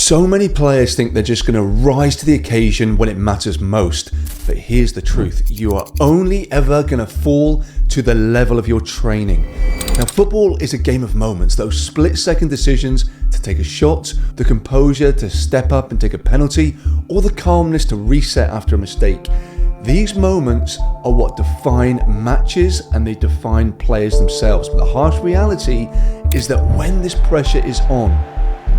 So many players think they're just going to rise to the occasion when it matters most. But here's the truth. You are only ever going to fall to the level of your training. Now, football is a game of moments, those split-second decisions to take a shot, the composure to step up and take a penalty, or the calmness to reset after a mistake. These moments are what define matches and they define players themselves. But the harsh reality is that when this pressure is on,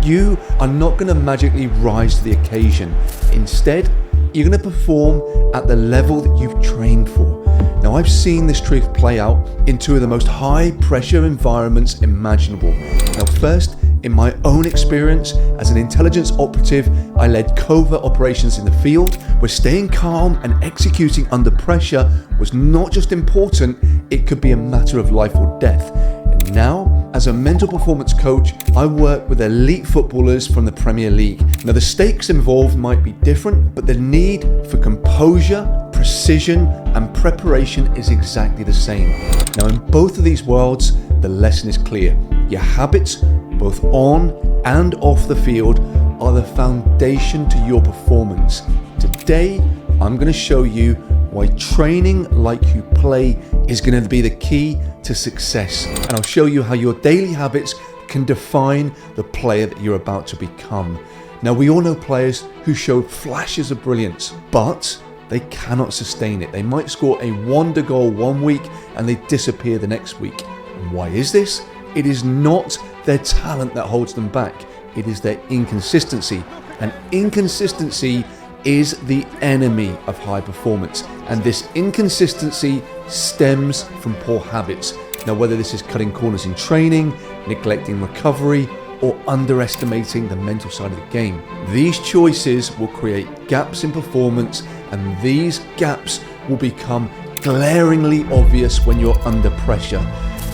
you are not going to magically rise to the occasion. Instead, you're going to perform at the level that you've trained for. Now, I've seen this truth play out in two of the most high pressure environments imaginable. Now, first, in my own experience as an intelligence operative, I led covert operations in the field where staying calm and executing under pressure was not just important, it could be a matter of life or death. And now, as a mental performance coach, I work with elite footballers from the Premier League. Now, the stakes involved might be different, but the need for composure, precision, and preparation is exactly the same. Now, in both of these worlds, the lesson is clear. Your habits, both on and off the field, are the foundation to your performance. Today, I'm going to show you why training like you play is going to be the key to success. And I'll show you how your daily habits can define the player that you're about to become. Now, we all know players who show flashes of brilliance, but they cannot sustain it. They might score a wonder goal one week and they disappear the next week. And why is this? It is not their talent that holds them back. It is their inconsistency. And inconsistency is the enemy of high performance. And this inconsistency stems from poor habits. Now, whether this is cutting corners in training, neglecting recovery, or underestimating the mental side of the game, these choices will create gaps in performance, and these gaps will become glaringly obvious when you're under pressure.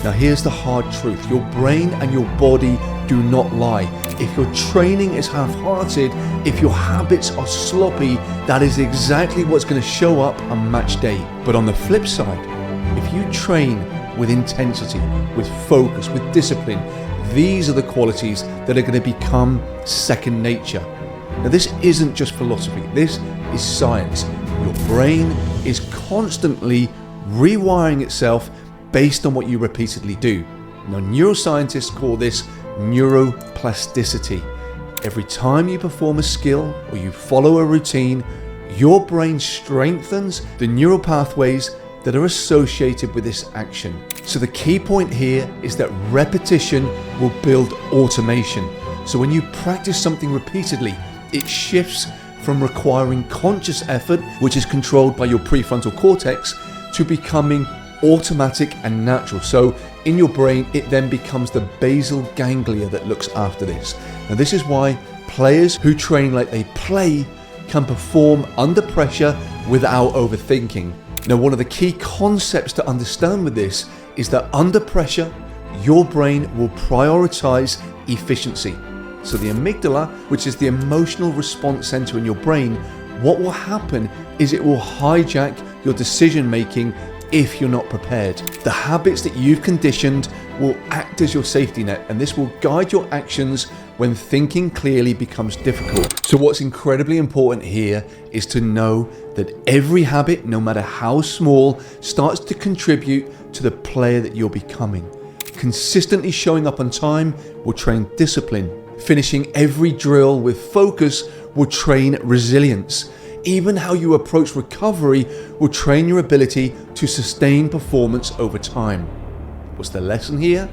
Now, here's the hard truth. Your brain and your body do not lie. If your training is half-hearted, if your habits are sloppy, that is exactly what's going to show up on match day. But on the flip side, if you train with intensity, with focus, with discipline, these are the qualities that are going to become second nature. Now, this isn't just philosophy. This is science. Your brain is constantly rewiring itself based on what you repeatedly do. Now, neuroscientists call this neuroplasticity. Every time you perform a skill or you follow a routine, your brain strengthens the neural pathways that are associated with this action. So the key point here is that repetition will build automation. So when you practice something repeatedly, it shifts from requiring conscious effort, which is controlled by your prefrontal cortex, to becoming automatic and natural. So in your brain, it then becomes the basal ganglia that looks after this. Now, this is why players who train like they play can perform under pressure without overthinking. Now, one of the key concepts to understand with this is that under pressure, your brain will prioritize efficiency. So the amygdala, which is the emotional response center in your brain, what will happen is it will hijack your decision making if you're not prepared. The habits that you've conditioned will act as your safety net, and this will guide your actions when thinking clearly becomes difficult. So what's incredibly important here is to know that every habit, no matter how small, starts to contribute to the player that you're becoming. Consistently showing up on time will train discipline. Finishing every drill with focus will train resilience. Even how you approach recovery will train your ability to sustain performance over time. What's the lesson here?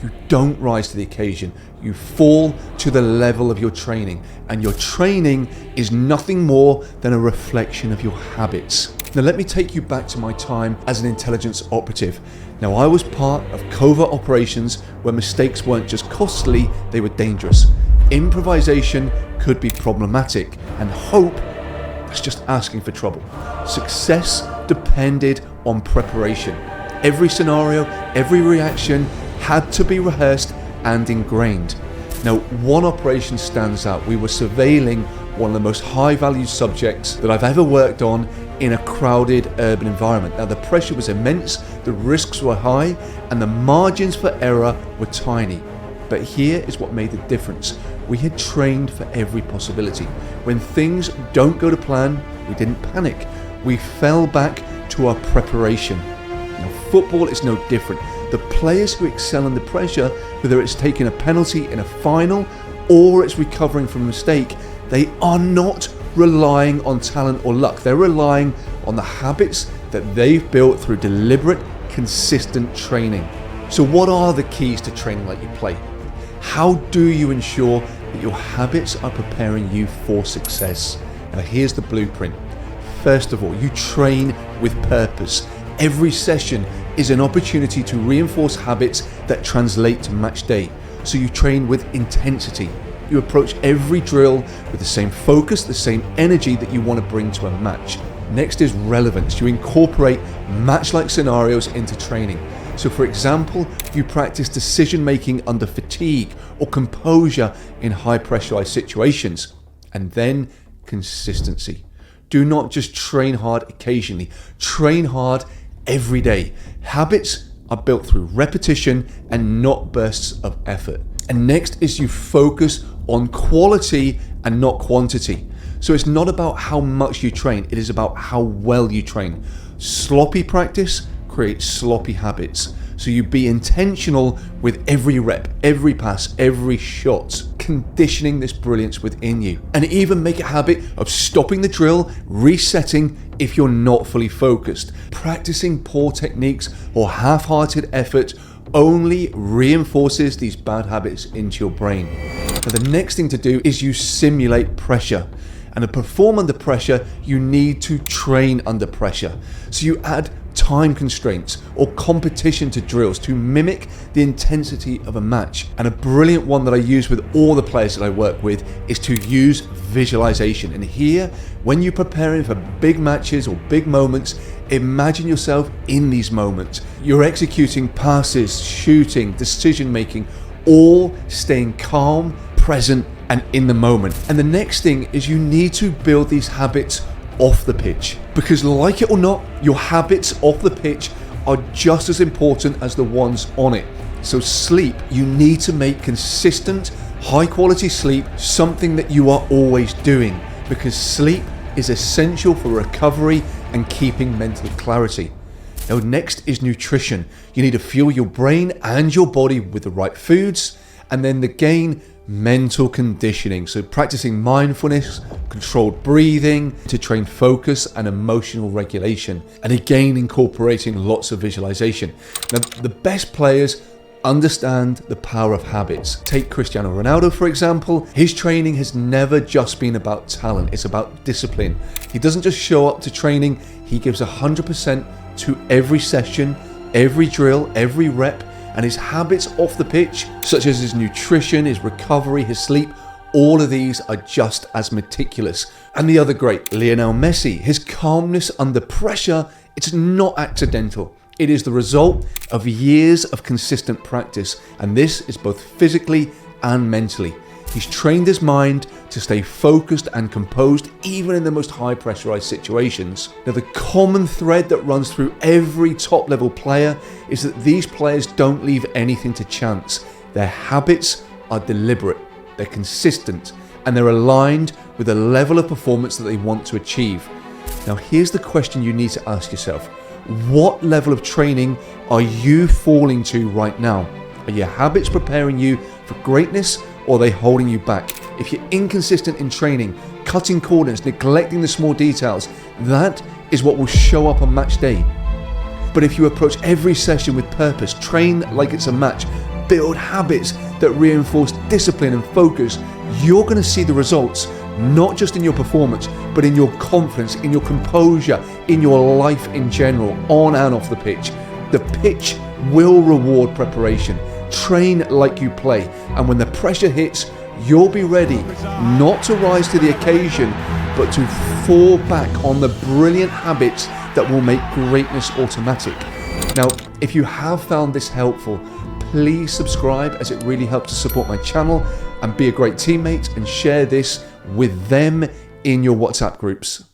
You don't rise to the occasion. You fall to the level of your training. And your training is nothing more than a reflection of your habits. Now, let me take you back to my time as an intelligence operative. Now, I was part of covert operations where mistakes weren't just costly, they were dangerous. Improvisation could be problematic, and hope, that's just asking for trouble. Success depended on preparation. Every scenario, every reaction had to be rehearsed and ingrained. Now, one operation stands out. We were surveilling one of the most high-value subjects that I've ever worked on in a crowded urban environment. Now, the pressure was immense, the risks were high, and the margins for error were tiny. But here is what made the difference. We had trained for every possibility. When things don't go to plan, we didn't panic. We fell back to our preparation. Now, football is no different. The players who excel under pressure, whether it's taking a penalty in a final or it's recovering from a mistake, they are not relying on talent or luck. They're relying on the habits that they've built through deliberate, consistent training. So what are the keys to training like you play? How do you ensure that your habits are preparing you for success? Now here's the blueprint. First of all, you train with purpose. Every session is an opportunity to reinforce habits that translate to match day. So you train with intensity. You approach every drill with the same focus, the same energy that you want to bring to a match. Next is relevance. You incorporate match-like scenarios into training. So for example, you practice decision making under fatigue or composure in high pressurized situations. And then consistency. Do not just train hard occasionally, train hard every day. Habits are built through repetition and not bursts of effort. And next is you focus on quality and not quantity. So it's not about how much you train, it is about how well you train. Sloppy practice creates sloppy habits. So you be intentional with every rep, every pass, every shot, conditioning this brilliance within you. And even make a habit of stopping the drill, resetting if you're not fully focused. Practicing poor techniques or half-hearted effort only reinforces these bad habits into your brain. Now the next thing to do is you simulate pressure. And to perform under pressure, you need to train under pressure. So you add time constraints or competition to drills to mimic the intensity of a match. And a brilliant one that I use with all the players that I work with is to use visualization. And here, when you're preparing for big matches or big moments, imagine yourself in these moments. You're executing passes, shooting, decision making, all staying calm, present, and in the moment. And the next thing is you need to build these habits off the pitch, because like it or not, your habits off the pitch are just as important as the ones on it. So sleep, you need to make consistent, high quality sleep something that you are always doing, because sleep is essential for recovery and keeping mental clarity. Now next is nutrition. You need to fuel your brain and your body with the right foods, and then again, mental conditioning. So practicing mindfulness, controlled breathing to train focus and emotional regulation. And again, incorporating lots of visualization. Now, the best players understand the power of habits. Take Cristiano Ronaldo, for example. His training has never just been about talent. It's about discipline. He doesn't just show up to training. He gives 100% to every session, every drill, every rep. And his habits off the pitch, such as his nutrition, his recovery, his sleep, all of these are just as meticulous. And the other great, Lionel Messi, his calmness under pressure, it's not accidental. It is the result of years of consistent practice. And this is both physically and mentally. He's trained his mind to stay focused and composed even in the most high pressurized situations. Now the common thread that runs through every top level player is that these players don't leave anything to chance. Their habits are deliberate, they're consistent, and they're aligned with the level of performance that they want to achieve. Now here's the question you need to ask yourself. What level of training are you falling to right now? Are your habits preparing you for greatness, or are they holding you back? If you're inconsistent in training, cutting corners, neglecting the small details, that is what will show up on match day. But if you approach every session with purpose, train like it's a match, build habits that reinforce discipline and focus, you're going to see the results, not just in your performance, but in your confidence, in your composure, in your life in general, on and off the pitch. The pitch will reward preparation. Train like you play, and when the pressure hits, you'll be ready not to rise to the occasion, but to fall back on the brilliant habits that will make greatness automatic. Now, if you have found this helpful, please subscribe, as it really helps to support my channel, and be a great teammate and share this with them in your WhatsApp groups.